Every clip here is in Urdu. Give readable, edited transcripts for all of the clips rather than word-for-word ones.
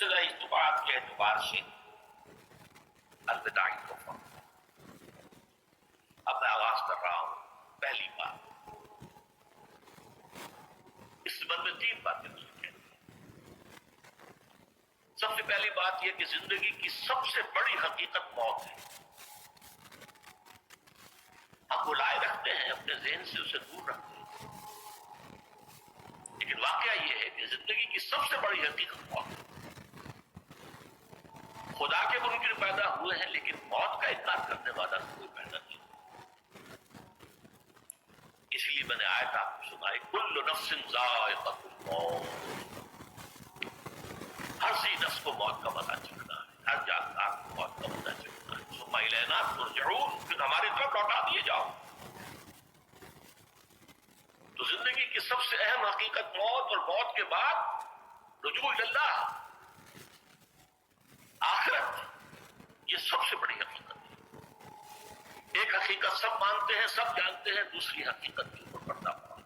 ابتدائی بات کے اعتبار سے الوداعی تحفہ اب میں آغاز کر رہا ہوں. پہلی بات، اس سبب میں 3 باتیں مجھے کہنی ہیں. سب سے پہلی بات یہ کہ زندگی کی سب سے بڑی حقیقت موت ہے. ہم بلائے رکھتے ہیں، اپنے ذہن سے اسے دور رکھتے ہیں، لیکن واقعہ یہ ہے کہ زندگی کی سب سے بڑی حقیقت موت ہے. خدا کے منکر پیدا ہوئے ہیں، لیکن موت کا انکار کرنے والا کوئی پیدا نہیں. اس لیے میں نے آیت آپ کو سنائی، کل نفس ذائقۃ الموت. ہر سی نفس کو موت کا مزہ چکھنا ہے، ہر جاندار کو موت کا مزہ چکھنا ہے. ثم الینا ترجعون، پھر ہماری طرف لوٹا دیے جاؤ. تو زندگی کی سب سے اہم حقیقت موت، اور موت کے بعد رجوع اللہ، آخرت. یہ سب سے بڑی حقیقت ہے. ایک حقیقت سب مانتے ہیں، سب جانتے ہیں، دوسری حقیقت کے اوپر پردہ پڑا.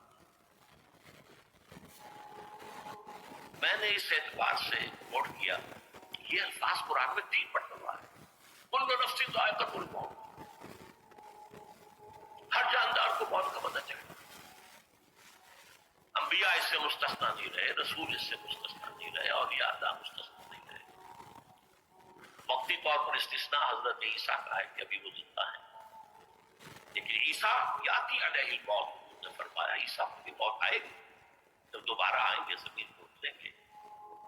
میں نے اس اعتبار سے نوٹ کیا، یہ الفاظ قرآن میں 3 مرتبہ ہے. کل نفس ذائقۃ الموت، ہر جاندار کو موت کا مزہ چکھنا. انبیاء اس سے مستثنیٰ نہیں رہے، رسول اس سے مستثنیٰ نہیں رہے، اولیاء اللہ مستثنیٰ نہیں رہے. وقتی طور پر استثناء حضرت عیسیٰ کا ہے کہ ابھی وہ زندہ ہے، لیکن عیسیٰ یاتی علیہ الموت نے فرمایا عیسیٰ کی موت آئے گی، جب دوبارہ آئیں گے زمین کو اٹھیں گے،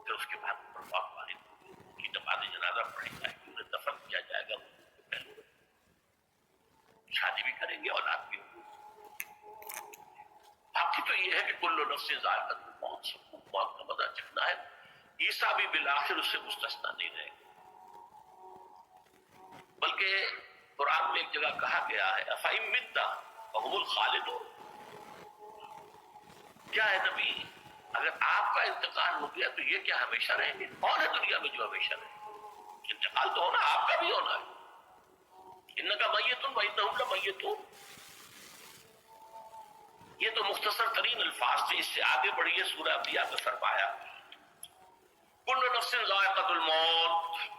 پھر اس کے بعد پر موت وارد ہوگی، ان کی نماز جنازہ پڑھی جائے گی، انہیں دفن کیا جائے گا، پہلو شادی بھی کریں گے، اولاد بھی ہوگی. باقی تو یہ ہے کہ کل نفس ذائقۃ الموت، سب کو موت کا مزہ چکھنا ہے. عیسیٰ بھی بالآخر اس سے مستثنیٰ نہیں رہے. بلکہ قرآن میں ایک جگہ کہا گیا ہے افإن مت فهم الخالدون. کیا ہے نبی، اگر آپ کا انتقال ہو گیا تو یہ کیا ہمیشہ رہیں گے؟ کون ہے دنیا میں جو ہمیشہ رہے؟ انتقال تو ہونا، آپ کا بھی ہونا ہے. انک میت وانہم لمیتون. یہ تو مختصر ترین الفاظ تھے. اس سے آگے بڑھیے سورہ انبیاء میں فرمایا کل نفس ذائقۃ الموت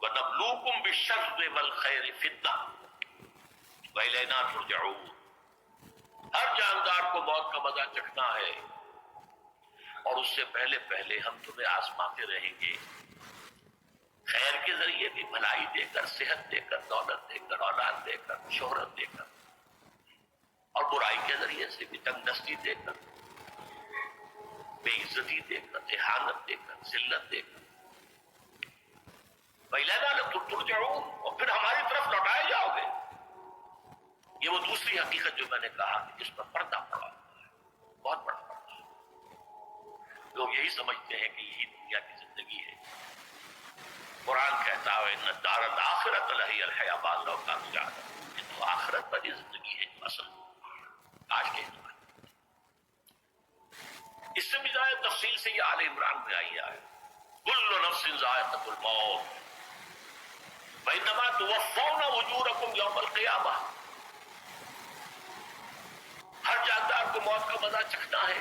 وَنَبْلُوكُمْ بِالشَّرِّ وَالْخَيْرِ فِتْنَةً وَإِلَيْنَا تُرْجَعُونَ. ہر جاندار کو موت کا مزہ چکھنا ہے، اور اس سے پہلے پہلے ہم تمہیں آزماتے رہیں گے، خیر کے ذریعے بھی، بھلائی دے کر، صحت دے کر، دولت دے کر، اولاد دے کر، شہرت دے کر، اور برائی کے ذریعے سے بھی، تنگ دستی دے کر، بے عزتی دے کر، اہانت دے کر، ذلت دے کر. وَإِلَيْنَا تُرْجَعُونَ، اور پھر ہماری طرف لوٹائے جاؤ گے. یہ وہ دوسری حقیقت جو میں نے کہا کہ جس پر پردہ پڑا ہے، بہت بڑا پردہ ہے. لوگ یہی سمجھتے ہیں کہ یہی دنیا کی زندگی ہے. قرآن کہتا ہے ان الدار الآخرۃ لہی الحیوان لو کانوا یعلمون. یہ تو آخرت والی زندگی ہے جو اصل آج کے دور. اس سے بھی زیادہ تفصیل سے یہ آل عمران میں آئی ہے کل نفس ذائقۃ الموت وَإِنَّمَا تُوَفَّوْنَ أُجُورَكُمْ يَوْمَ الْقِيَامَةِ. ہر جاندار کو موت کا مزہ چکھنا ہے،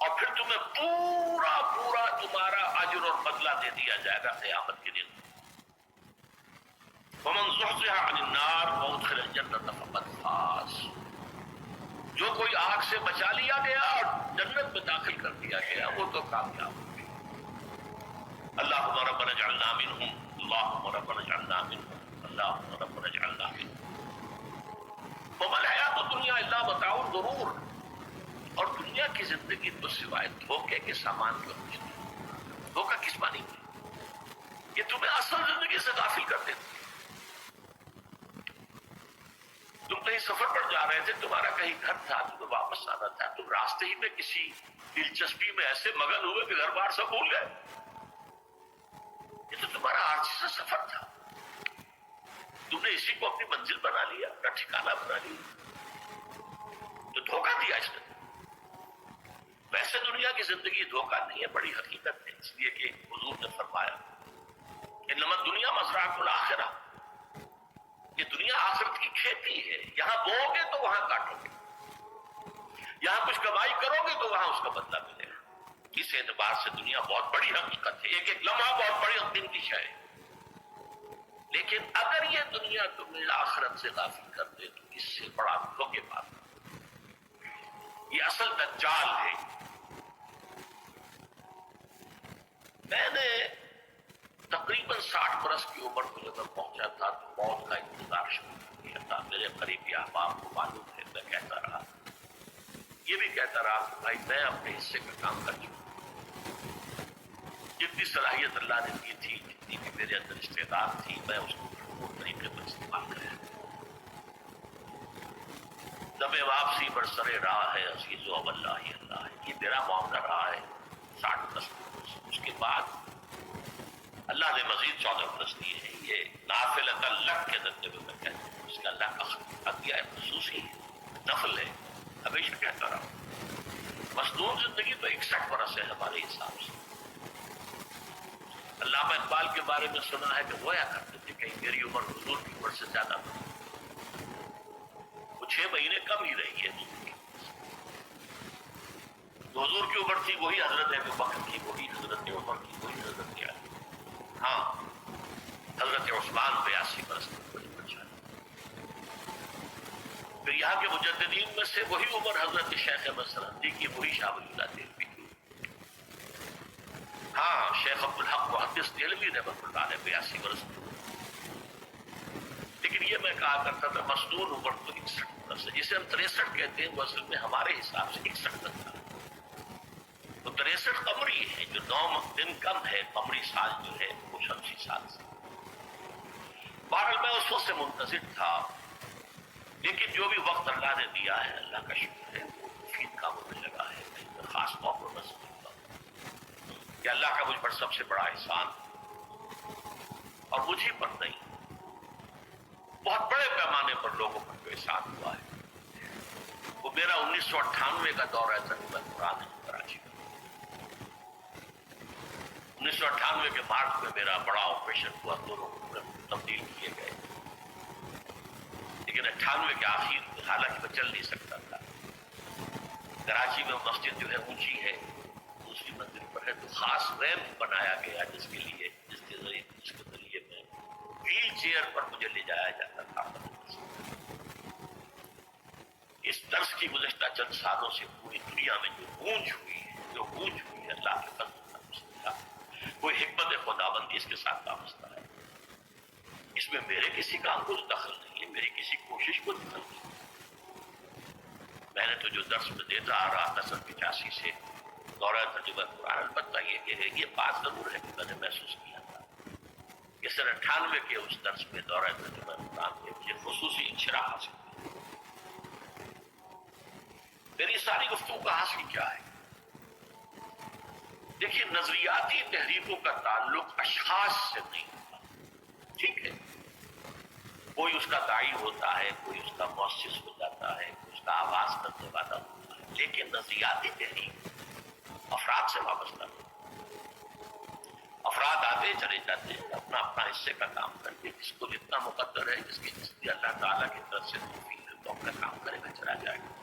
اور پھر تمہیں پورا پورا تمہارا اجر اور بدلہ دے دیا جائے گا قیامت کے دن. وَمَنْ زُحْزِحَ عَنِ النَّارِ وَأُدْخِلَ الْجَنَّةَ فَقَدْ فَازَ. جو کوئی آگ سے بچا لیا گیا اور جنت میں داخل کر دیا گیا وہ تو کامیاب ہو گیا. اللہم ربنا اجعلنا منہم، اللہم ربنا اجعلنا منہم، اللہم ربنا اجعلنا منہم. وما الحیات الدنیا الا متاع الغرور. اور دنیا کی زندگی تو سوائے دھوکے کے سامان کا کچھ نہیں. دھوکہ کس معنی میں؟ یہ تمہیں اصل زندگی سے غافل کر دیتی. تم کہیں سفر پر جا رہے تھے، تمہارا کہیں گھر تھا، تمہیں واپس آنا تھا، تم راستے ہی میں کسی دلچسپی میں ایسے مگن ہوئے کہ گھر بار سب بھول گئے. یہ تو تمہارا عارضی سا سفر تھا. تم نے اسی کو اپنی منزل بنا لیا، اپنا ٹھکانہ بنا لیا، تو دھوکہ دیا اس نے. ویسے دنیا کی زندگی دھوکہ نہیں ہے، بڑی حقیقت ہے. اس لیے کہ حضور نے فرمایا انما الدنیا مزرعۃ الآخرہ. یہ دنیا آخرت کی کھیتی ہے. یہاں بو گے تو وہاں کاٹو گے، یہاں کچھ کمائی کرو گے تو وہاں اس کا بدلہ ملے گا. اس اعتبار سے دنیا بہت بڑی حقیقت ہے، ایک ایک لمحہ بہت بڑی قیمتی شے ہے، لیکن اگر یہ دنیا تمہیں آخرت سے غافل کر دے تو اس سے بڑا دھوکے بات، یہ اصل دجال ہے۔ میں نے تقریباً 60 برس کی عمر کو جب میں پہنچا تھا تو موت کا انتظار شروع کر دیا تھا۔ میرے قریبی احباب کو معلوم ہے، میں کہتا رہا، یہ بھی کہتا رہا کہ بھائی میں اپنے حصے کا کام کر چکا، جتنی صلاحیت اللہ نے دی تھی، جتنی بھی میرے اندر استعداد تھی، میں اس کو بھرپور طریقے پر استعمال کرا۔ دم واپسی پر سرے رہا ہے عزیز و اللہ اللہ، یہ میرا معاملہ رہا ہے 60 برس۔ اس کے بعد اللہ نے مزید 14 برس دیے ہیں، یہ نافلۃ اللہ کے درجے میں میں کہتا ہوں، اس کا اللہ کا عطیہ خصوصی ہے، نفل ہے، ہمیشہ کہتا رہا ہوں۔ مصنون زندگی تو 61 برس ہے ہمارے حساب سے۔ علامہ اقبال کے بارے میں سنا ہے کہ گویا کرتے تھے کہ میری عمر حضور کی عمر سے زیادہ تھی، وہ 6 مہینے کم ہی رہی ہے حضور کی۔ جو حضور کی عمر تھی وہی حضرت ابو بکر کی، وہی حضرت عمر کی، وہی حضرت علی۔ ہاں، حضرت عثمان 82 برس تک بڑی بچہ ہے۔ پھر یہاں کے مجددین میں سے وہی عمر حضرت شیخ مسرندی کی، وہی شاہ ولی اللہ دہلوی کی۔ ہاں، شیخ عبدالحق محدث دہلوی رحمۃ اللہ علیہ 82 برس تک۔ لیکن یہ میں کہا کرتا تھا مصنون عمر تو 61 برس ہے، جسے ہم 63 کہتے ہیں وہ اصل میں ہمارے حساب سے 61 تک تھا۔ تو 63 قمری ہے، جو 9 دن کم ہے، قمری سال جو ہے وہ شمسی سال سے۔ بہرحال میں اس وقت سے منتظر تھا، لیکن جو بھی وقت اللہ نے دیا ہے، اللہ کا شکر ہے، وہ مفید کاموں میں لگا ہے۔ میں خاص طور پر میں سمجھتا ہوں کہ اللہ کا مجھ پر سب سے بڑا احسان، اور مجھے پر نہیں، بہت بڑے پیمانے پر لوگوں پر جو احسان ہوا ہے، وہ میرا 1998 کا دور ہے ترجمہ قرآن کراچی کا۔ 1998 کے مارچ میں میرا بڑا آپریشن ہوا، دونوں تبدیل کیے گئے، لیکن 98 کے آخر میں حالانکہ میں چل نہیں سکتا تھا۔ کراچی میں مسجد جو ہے اونچی ہے، دوسری منزل پر ہے، تو خاص ریمپ بنایا گیا جس کے ذریعے میں ویل چیئر پر مجھے لے جایا جاتا تھا۔ اس طرز کی گزشتہ چند سالوں سے پوری دنیا میں جو گونج ہوئی ہے اللہ کے فضل کا، کوئی حکمت خداوندی اس کے ساتھ وابستہ ہے۔ اس میں میرے کسی کام کو دخل نہیں ہے، میری کسی کوشش کو دخل نہیں ہے۔ میں نے تو جو درس میں دیتا آ رہا تھا 85 سے دورہ ترجمہ قرآن، البتہ یہ بات ضرور ہے کہ میں نے محسوس کیا تھا کہ سن 98 کے اس درس میں دورہ ترجمہ قرآن کے مجھے خصوصی انشراح حاصل ہوئی۔ میری ساری گفتگو کا حاصل کیا ہے؟ دیکھیے، نظریاتی تحریکوں کا تعلق اشخاص سے نہیں ہوتا، ٹھیک ہے؟ کوئی اس کا داعی ہوتا ہے، کوئی اس کا مؤسس ہو جاتا ہے، کوئی اس کا آواز کرنے والا ہوتا ہے، لیکن نظریاتی تحریک افراد سے وابستہ ہے۔ افراد آتے چلے جاتے ہیں اپنا اپنا حصے کا کام کر کے، جس کو جتنا مقدر ہے، جس کی اللہ تعالیٰ کی طرف سے توفیق ہے، تو اپنا کام کرے گا، چلا جائے گا۔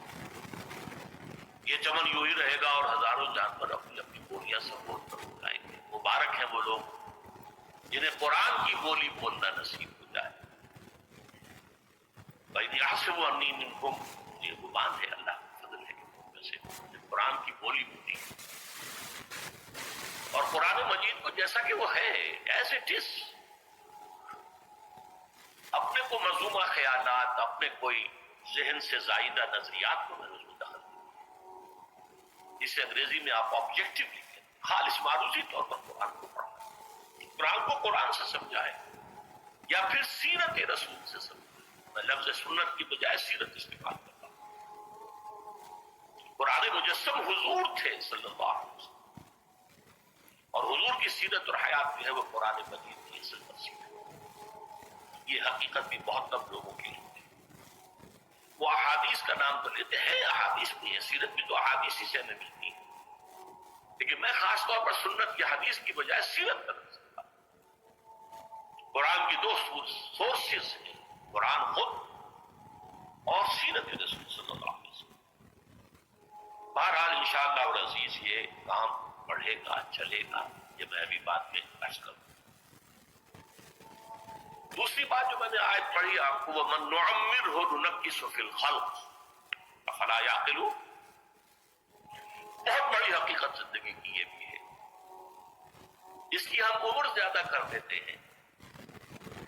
یہ چمن یوں ہی رہے گا اور ہزاروں جانور اپنی اپنی بولیاں سبوت پر اٹھائیں گے۔ مبارک ہیں وہ لوگ جنہیں قرآن کی بولی بولنا نصیب ہو جائے۔ بھائی یحسب انی منکم، یہ گمان ہے، اللہ کا فضل ہے کہ میں سے قرآن کی بولی بولی اور قرآن مجید کو جیسا کہ وہ ہے ایز اٹ از، اپنے کو منظومہ خیالات، اپنے کوئی ذہن سے زائدہ نظریات کو میں نے اس میں دخل دیا، جسے انگریزی میں آپ آبجیکٹو لکھیں، خالص معروضی طور پر قرآن کو پڑھا، قرآن کو قرآن سے سمجھائے یا پھر سیرت رسول سے سمجھائے۔ میں لفظ سنت کی بجائے سیرت استعمال کرتا ہوں۔ قرآن مجسم حضور تھے صلی اللہ علیہ وسلم، اور حضور کی سیرت اور حیات جو ہے وہ قرآن مجید کی اصل تفسیر ہے۔ یہ حقیقت بھی بہت کم لوگوں کے لیے ہے۔ وہ احادیث کا نام تو لیتے ہیں، احادیث بھی ہے، سیرت بھی تو احادیث ہی سے ہمیں ملتی ہے، لیکن میں خاص طور پر سنت کی حدیث کی بجائے سیرت کا نام سکتا ہوں۔ قرآن کی 2 سورسز ہیں، قرآن خود اور سیرت رسول صلی اللہ علیہ وسلم۔ بہرحال انشاءاللہ العزیز یہ کام پڑھے گا چلے گا، یہ میں ابھی بات میں عرض کروں۔ دوسری بات جو میں نے آیت پڑھی آپ کو، وَمَن نُعَمِّرْهُ نُنَكِّسْهُ فِي الْخَلْقِ أَفَلَا يَعْقِلُونَ، بہت بڑی حقیقت زندگی کی یہ بھی ہے، جس کی ہم عمر زیادہ کر دیتے ہیں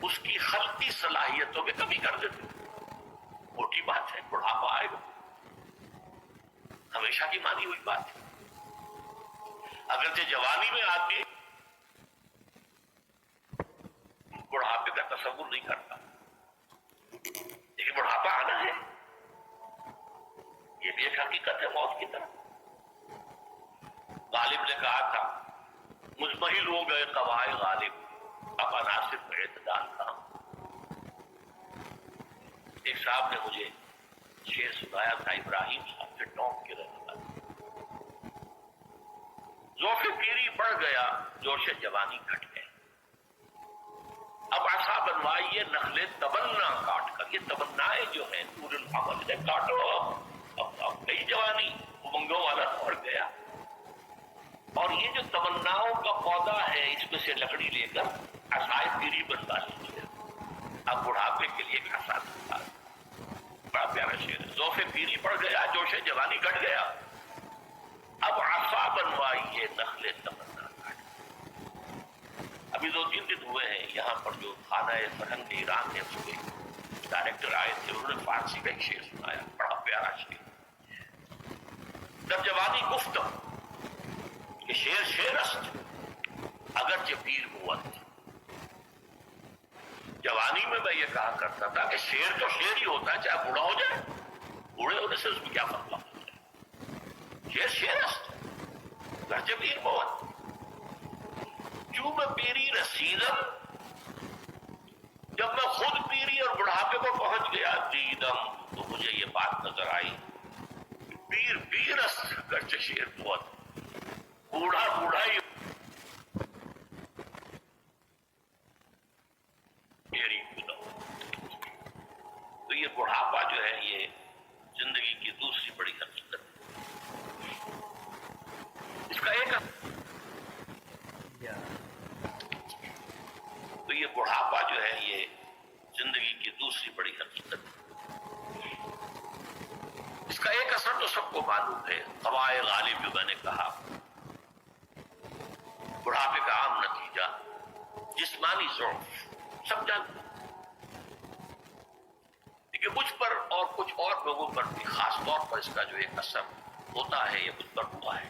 اس کی خلقی صلاحیتوں میں کمی کر دیتے ہیں۔ موٹی بات ہے، بڑھاپا آئے گا، ہمیشہ کی مانی ہوئی بات ہے۔ اگرچہ جوانی میں آدمی بڑھاپے کا تصور نہیں کرتا، لیکن بڑھاپا آنا ہے، یہ بھی ایک حقیقت ہے موت کی طرح۔ غالب نے کہا تھا مزمحل ہو گئے قواعد غالب، اب عناصر میں اعتدال تھا۔ ایک صاحب نے مجھے شعر سنایا تھا، ابراہیم صاحب سے ٹونک کے رہنے والا، ذوق پیری بڑھ گیا جوش جوانی گھٹ گئے، اب عصا بنوائیے نخل تمنا کاٹ کر۔ یہ تمنائیں جو ہیں طول العمل سے کاٹو، اب کئی جوانی امنگوں والا بڑھ گیا، اور یہ جو تمناؤں کا پودا ہے اس میں سے لکڑی لے کر عصائے پیری بنوا لیجیے، اب بڑھاپے کے لیے ایک عصا بنوا۔ بڑا پیارا شعر ہے، ذوق پیری بڑھ گیا جوش جوانی گھٹ گیا، اب عصا بنوائیے نخل تمنا کاٹ۔ ابھی 2-3 دن ہوئے ہیں یہاں پر جو خانہ فرہنگ ایران ہے اس کے ڈائریکٹر آئے تھے، انہوں نے فارسی کا ایک شعر سنایا، بڑا پیارا شعر، جب جوانی گفتم کہ شعر شعر است اگرچہ پیر موت۔ جوانی میں میں یہ کہا کرتا تھا کہ شعر تو شعر ہی ہوتا ہے، چاہے بوڑھا ہو جائے، بوڑھے ہونے سے اس میں کیا مطلب ہوتا ہے، شعر شعر است اگرچہ پیر موت۔ کیوں میں پیری رسیدم، جب میں خود پیری اور بڑھاپے کو پہنچ گیا، دیدم تو مجھے یہ بات نظر آئی، پیر پیر است اگرچہ شعر موت، بوڑھا بوڑھا ہی تو یہ بڑھاپا جو ہے یہ زندگی کی دوسری بڑی حقیقت ہے۔ اس کا ایک تو یہ بڑھاپا جو ہے یہ زندگی کی دوسری بڑی حقیقت ہے۔ اس کا ایک اثر تو سب کو معلوم ہے، قواعد غالب جو میں نے کہا، بڑھاپے کا عام نتیجہ جسمانی ضعف، سب جانتے ہیں، لیکن مجھ پر اور کچھ اور لوگوں پر بھی خاص طور پر اس کا جو ایک اثر ہوتا ہے یہ مجھ پر ہوا ہے،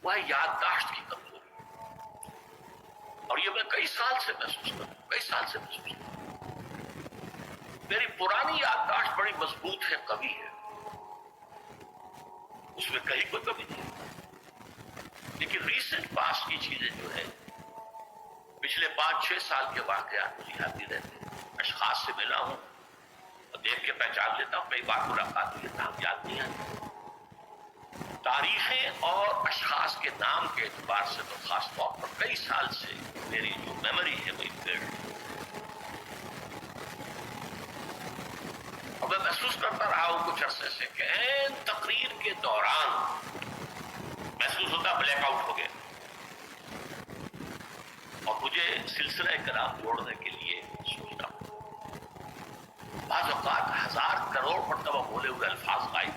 وہ ہے یادداشت کی کمزوری، اور یہ میں کئی سال سے محسوس کروں۔ میری پرانی یادداشت بڑی مضبوط ہے، قوی ہے، اس میں کہیں کوئی کمی نہیں، لیکن ریسنٹ پاس کی چیزیں جو ہے، پچھلے 5-6 سال کے واقعات مجھے یاد نہیں رہتے، اشخاص سے ملا ہوں اور دیکھ کے پہچان لیتا ہوں، کئی بار ملاقات ہوئی ہے، نام یاد نہیں آتی، تاریخیں اور اشخاص کے نام کے اعتبار سے تو خاص طور پر کئی سال سے میری جو میموری ہے وہ امپیئرڈ، اور میں محسوس کرتا رہا ہوں کچھ عرصے سے کہ این تقریر کے دوران محسوس ہوتا بلیک آؤٹ ہو گیا، اور مجھے سلسلہ کلام جوڑنے کے لیے سوچنا بعض اوقات 1000 کروڑ مرتبہ بولے ہوئے الفاظ غائب،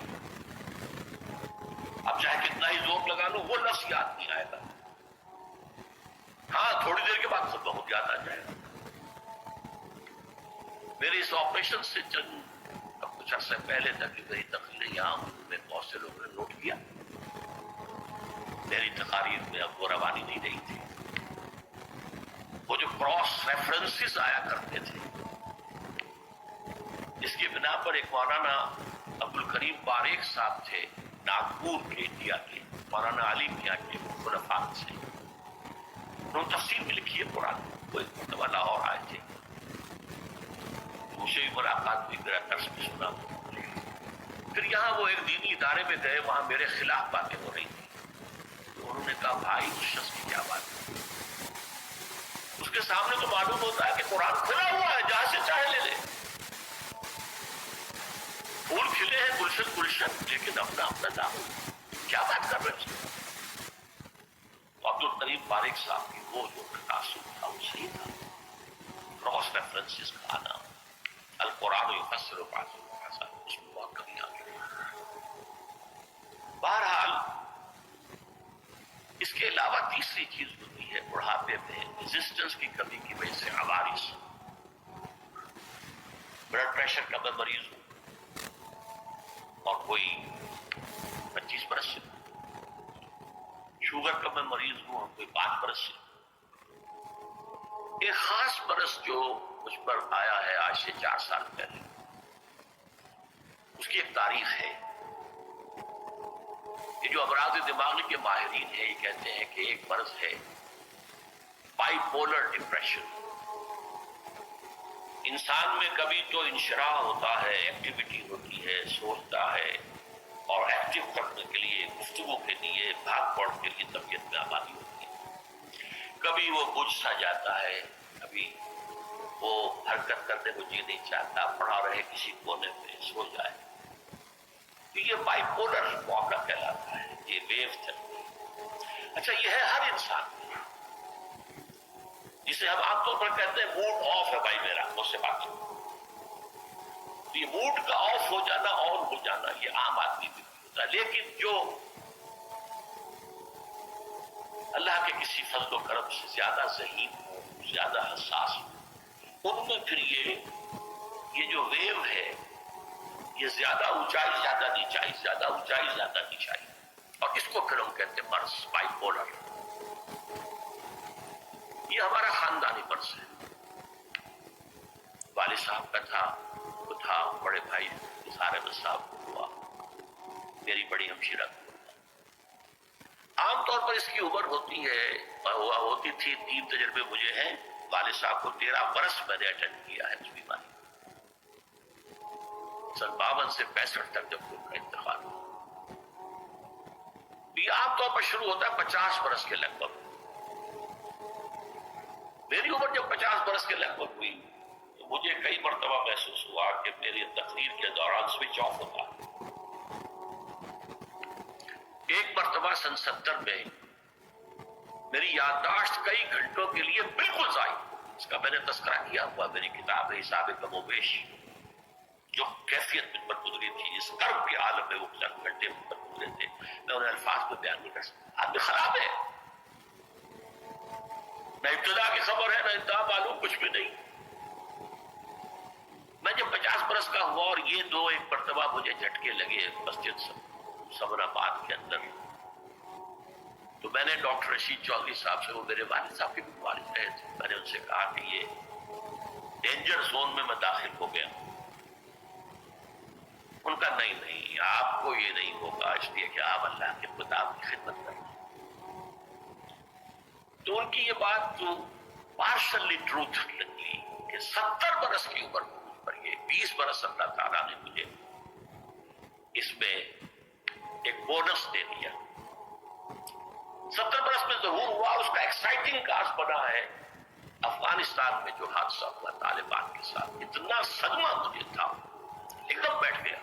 اب چاہے کتنا ہی زور لگا لو وہ لفظ یاد نہیں آئے گا، ہاں تھوڑی دیر کے بعد خود بہت یاد آ جائے گا۔ میرے اس آپریشن سے کچھ عرصے پہلے تک میری تقریریں یہاں میں بہت سے لوگوں نے نوٹ کیا، میری تقاریر میں اب وہ روانی نہیں رہی تھی، وہ جو کراس ریفرنسز آیا کرتے تھے، اس کی بنا پر ایک مولانا عبدالکریم باریک صاحب تھے ناگپور کے انڈیا کے، مولانا علی میاں کے خلفاء سے، انہوں نے تفسیر میں لکھی ہے قرآن، وہ ایک مرتبہ لاہور آئے تھے، مجھے بھی ملاقات بھی میرا درس بھی سنا، پھر یہاں وہ ایک دینی ادارے میں گئے، وہاں میرے خلاف باتیں ہو رہی تھی، تو انہوں نے کہا بھائی اس شخص کی کیا بات ہے، اس کے سامنے تو معلوم ہوتا ہے کہ قرآن کھلا ہوا ہے، جہاں سے چاہے لے لے، پھول کھلے ہیں گلشن گلشن، لیکن اپنا اپنا دامن، کیا بات کر رہے ہیں اس کو؟ محمد کریم فاروق صاحب کی وہ جو تناسب تھا وہ صحیح تھا. کراس ریفرنسز کا آنا, القرآن یفسر بعض الآیات, اس میں بہت کمی آ گئی. بہرحال اس کے علاوہ تیسری چیز ہوتی ہے بڑھاپے میں ریزسٹنس کی کمی کی وجہ سے عوارض. بلڈ پریشر کا میں مریض ہوں اور کوئی 25 برس سے, شوگر کا میں مریض ہوں اور کوئی 5 برس سے. ایک خاص برس جو مجھ پر آیا ہے آج سے 4 سال پہلے, اس کی ایک تاریخ ہے. یہ جو امراض دماغی کے ماہرین ہیں یہ کہتے ہیں کہ ایک مرض ہے بائی پولر ڈپریشن. انسان میں کبھی تو انشراح ہوتا ہے, ایکٹیویٹی ہوتی ہے, سوچتا ہے اور ایکٹیو کرنے کے لیے, گفتگو کے لیے, بھاگ دوڑ کے لیے طبیعت میں آبادی ہوتی ہے. کبھی وہ بجھ سا جاتا ہے, کبھی وہ حرکت کرنے کو جی نہیں چاہتا, پڑا رہے کسی کونے پہ, سو جائے. تو یہ بائی پولر معاملہ کہلاتا ہے, یہ ویو چلتی ہے. اچھا یہ ہے ہر انسان میں, جسے ہم عام طور پر کہتے ہیں موڈ آف ہے بھائی میرا, مجھ سے بات کرو. تو یہ موڈ کا آف ہو جانا, آن ہو جانا, یہ عام آدمی بھی ہوتا ہے. لیکن جو اللہ کے کسی فضل و کرم سے زیادہ ذہین ہو, زیادہ حساس ہو, ان میں پھر یہ جو ویو ہے یہ زیادہ اونچائی زیادہ نیچائی, زیادہ اونچائی زیادہ نیچائی, اور اس کو پھر ہم کہتے ہیں مرض بائی پولر. یہ ہمارا خاندانی مرض ہے. والد صاحب کا تھا, وہ تھا, بڑے بھائی اظہار احمد صاحب کو ہوا, میری بڑی ہمشیرہ کو ہوا. عام طور پر اس کی عمر ہوتی ہے, ہوتی تھی 3 تجربے مجھے ہیں. والد صاحب کو 13 برس میں نے اٹینڈ کیا ہے اس بیماری. سن 52 سے 65 تک جب ان کا انتقال ہوا. یہ عام طور پر شروع ہوتا ہے 50 برس کے لگ بھگ. میری عمر جب 50 برس کے لگ بھگ ہوئی تو مجھے کئی مرتبہ محسوس ہوا کہ میری تقریر کے دوران سوئچ آف ہوتا ہے. ایک مرتبہ سن 70 میں میری یادداشت کئی گھنٹوں کے لیے بالکل ضائع, اس کا میں نے تذکرہ کیا ہوا میری کتاب ہے حساب کم و بیش. جو کیفیت مجھ پر گزری تھی, اس کرب کے عالم میں وہ چند گھنٹے مجھ پر گزرے تھے, میں انہیں الفاظ میں بیان نہیں کر سکتا. آدمی خراب ہے, نہ ابتدا کی خبر ہے نہ انتہا معلوم, کچھ بھی نہیں. میں جب 50 برس کا ہوا اور یہ دو ایک مرتبہ مجھے جھٹکے لگے مسجد سمن آباد کے اندر, تو میں نے ڈاکٹر رشید چودھری صاحب سے, وہ میرے والد صاحب کے بھی والد رہے تھے, میں نے ان سے کہا کہ یہ ڈینجر زون میں میں داخل ہو گیا. ان کا نہیں, آپ کو یہ نہیں ہوگا, اس لیے کہ آپ اللہ کے کتاب کی خدمت کریں. تو ان کی یہ بات تو پارشلی ٹروتھ لگی کہ 70 برس کی عمر پر یہ 20 برس اللہ تعالیٰ نے مجھے اس میں ایک بونس دے دیا. 70 برس میں ظہور ہوا, اس کا ایکسائٹنگ کاز بنا ہے افغانستان میں جو حادثہ ہوا طالبان کے ساتھ. اتنا صدمہ مجھے تھا, ایک دم بیٹھ گیا.